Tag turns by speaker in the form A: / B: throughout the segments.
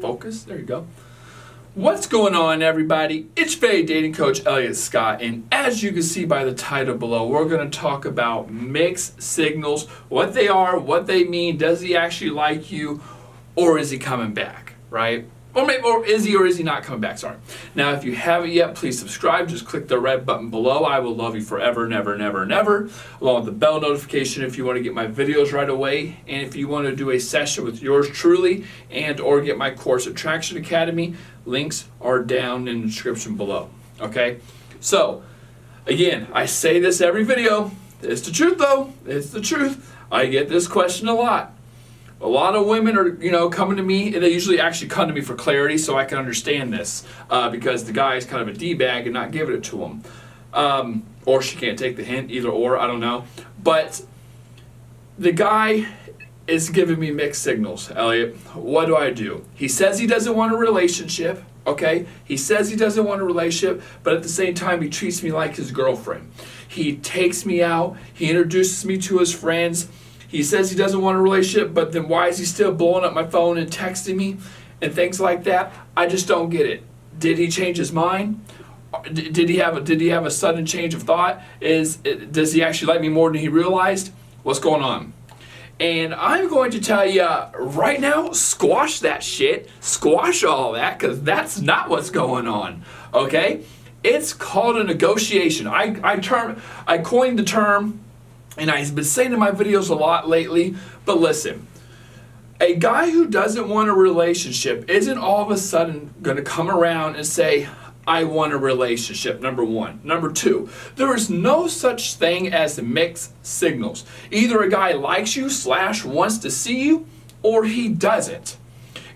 A: Focus. There you go. What's going on, everybody? It's Faye Dating Coach Elliot Scott, and as you can see by the title below, we're going to talk about mixed signals, what they are, what they mean, does he actually like you, or is he coming back, right? Or is he not coming back, sorry. Now, if you haven't yet, please subscribe. Just click the red button below. I will love you forever, never, never, never. Along with the bell notification if you want to get my videos right away. And if you want to do a session with yours truly and or get my course Attraction Academy, links are down in the description below, okay? So, again, I say this every video. It's the truth, though. It's the truth. I get this question a lot. A lot of women are, coming to me, and they usually actually come to me for clarity so I can understand this because the guy is kind of a D-bag and not giving it to him. Or she can't take the hint, either or, I don't know. But the guy is giving me mixed signals, Elliot. What do? He says he doesn't want a relationship, okay? He says he doesn't want a relationship, but at the same time, he treats me like his girlfriend. He takes me out. He introduces me to his friends. He says he doesn't want a relationship, but then why is he still blowing up my phone and texting me and things like that? I just don't get it. Did he change his mind? Did he have a sudden change of thought? Does he actually like me more than he realized? What's going on? And I'm going to tell you right now, squash that shit. Squash all that, because that's not what's going on. Okay? It's called a negotiation. I coined the term. And I've been saying in my videos a lot lately, but listen, a guy who doesn't want a relationship isn't all of a sudden going to come around and say, I want a relationship, number one. Number two, there is no such thing as mixed signals. Either a guy likes you / wants to see you, or he doesn't.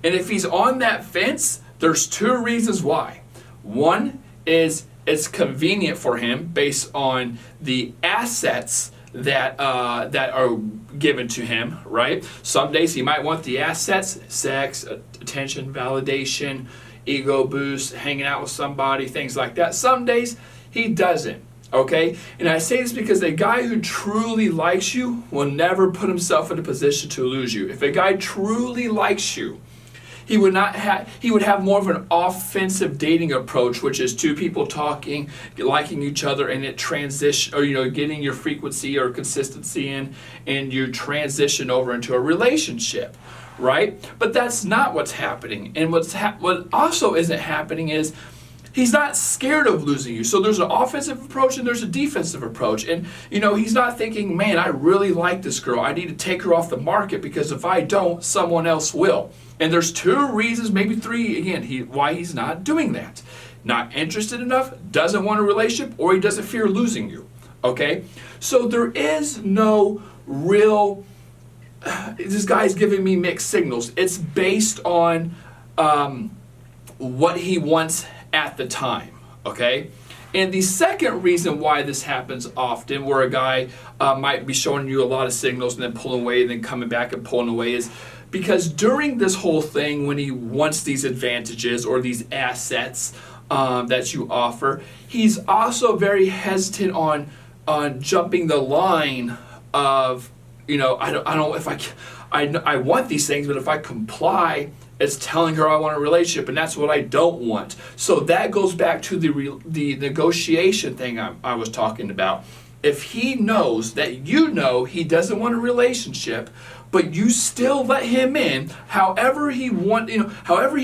A: And if he's on that fence, there's two reasons why. One is it's convenient for him based on the assets that are given to him, right? Some days he might want the assets, sex, attention, validation, ego boost, hanging out with somebody, things like that. Some days he doesn't, okay? And I say this because a guy who truly likes you will never put himself in a position to lose you. If a guy truly likes you, he would have more of an offensive dating approach, which is two people talking, liking each other, and it transition, or getting your frequency or consistency in, and you transition over into a relationship, right? But that's not what's happening. And what also isn't happening is he's not scared of losing you. So there's an offensive approach and there's a defensive approach. And, he's not thinking, man, I really like this girl. I need to take her off the market because if I don't, someone else will. And there's two reasons, maybe three, again, why he's not doing that. Not interested enough, doesn't want a relationship, or he doesn't fear losing you, okay? So there is no real, this guy's giving me mixed signals. It's based on what he wants at the time, okay? And the second reason why this happens often, where a guy might be showing you a lot of signals and then pulling away and then coming back and pulling away, is because during this whole thing, when he wants these advantages or these assets that you offer, he's also very hesitant on jumping the line of, I want these things, but if I comply, it's telling her I want a relationship, and that's what I don't want. So that goes back to the negotiation thing I was talking about. If he knows that he doesn't want a relationship, but you still let him in, however he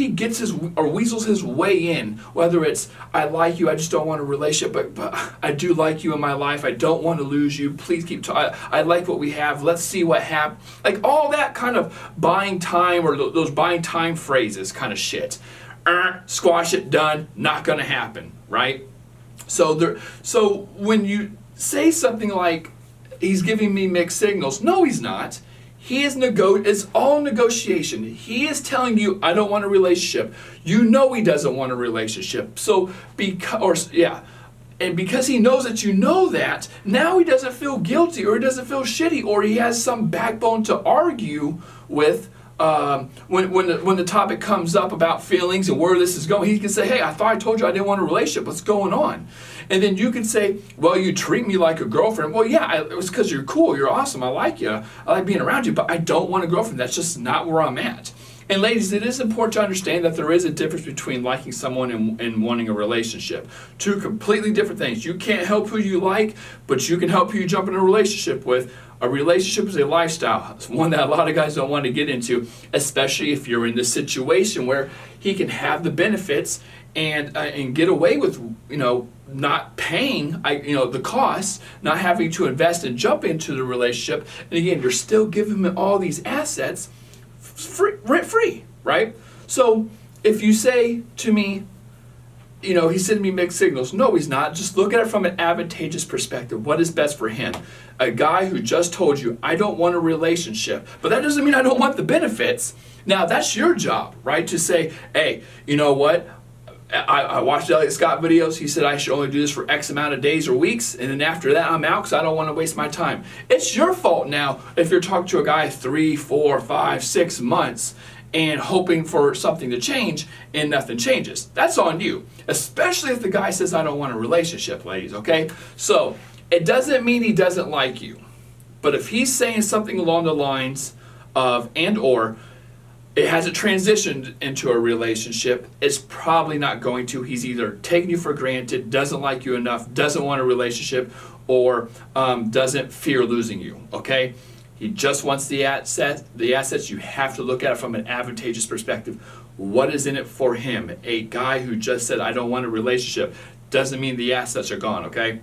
A: gets his or weasels his way in, whether it's I like you, I just don't want a relationship, but I do like you in my life, I don't want to lose you, please keep talking, I like what we have, let's see what happens. Like all that kind of buying time or those buying time phrases kind of shit. Squash it, done, not gonna happen, right? So when you say something like, he's giving me mixed signals, no he's not. It's all negotiation. He is telling you, I don't want a relationship. You know he doesn't want a relationship. So, because he knows that you know that, now he doesn't feel guilty or he doesn't feel shitty or he has some backbone to argue with when the topic comes up about feelings and where this is going, he can say, hey, I thought I told you I didn't want a relationship. What's going on? And then you can say, well, you treat me like a girlfriend. Well, yeah, it was because you're cool. You're awesome. I like you. I like being around you, but I don't want a girlfriend. That's just not where I'm at. And ladies, it is important to understand that there is a difference between liking someone and wanting a relationship. Two completely different things. You can't help who you like, but you can help who you jump in a relationship with. A relationship is a lifestyle. It's one that a lot of guys don't want to get into, especially if you're in the situation where he can have the benefits and get away with, not paying, the costs, not having to invest and jump into the relationship. And again, you're still giving him all these assets rent-free, right? So if you say to me, he's sending me mixed signals. No, he's not. Just look at it from an advantageous perspective. What is best for him? A guy who just told you, I don't want a relationship, but that doesn't mean I don't want the benefits. Now, that's your job, right? To say, hey, you know what? I watched Elliot Scott videos. He said I should only do this for X amount of days or weeks, and then after that, I'm out because I don't want to waste my time. It's your fault now if you're talking to a guy 3, 4, 5, 6 months and hoping for something to change and nothing changes. That's on you, especially if the guy says, I don't want a relationship, ladies, okay? So it doesn't mean he doesn't like you, but if he's saying something along the lines of or it hasn't transitioned into a relationship, it's probably not going to. He's either taking you for granted, doesn't like you enough, doesn't want a relationship, or doesn't fear losing you, okay? He just wants the assets. You have to look at it from an advantageous perspective. What is in it for him? A guy who just said, I don't want a relationship, doesn't mean the assets are gone, okay?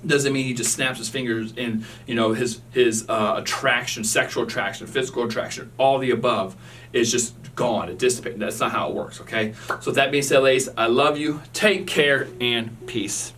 A: Doesn't mean he just snaps his fingers and, his attraction, sexual attraction, physical attraction, all the above is just gone. It dissipates. That's not how it works, okay? So with that being said, ladies, I love you. Take care and peace.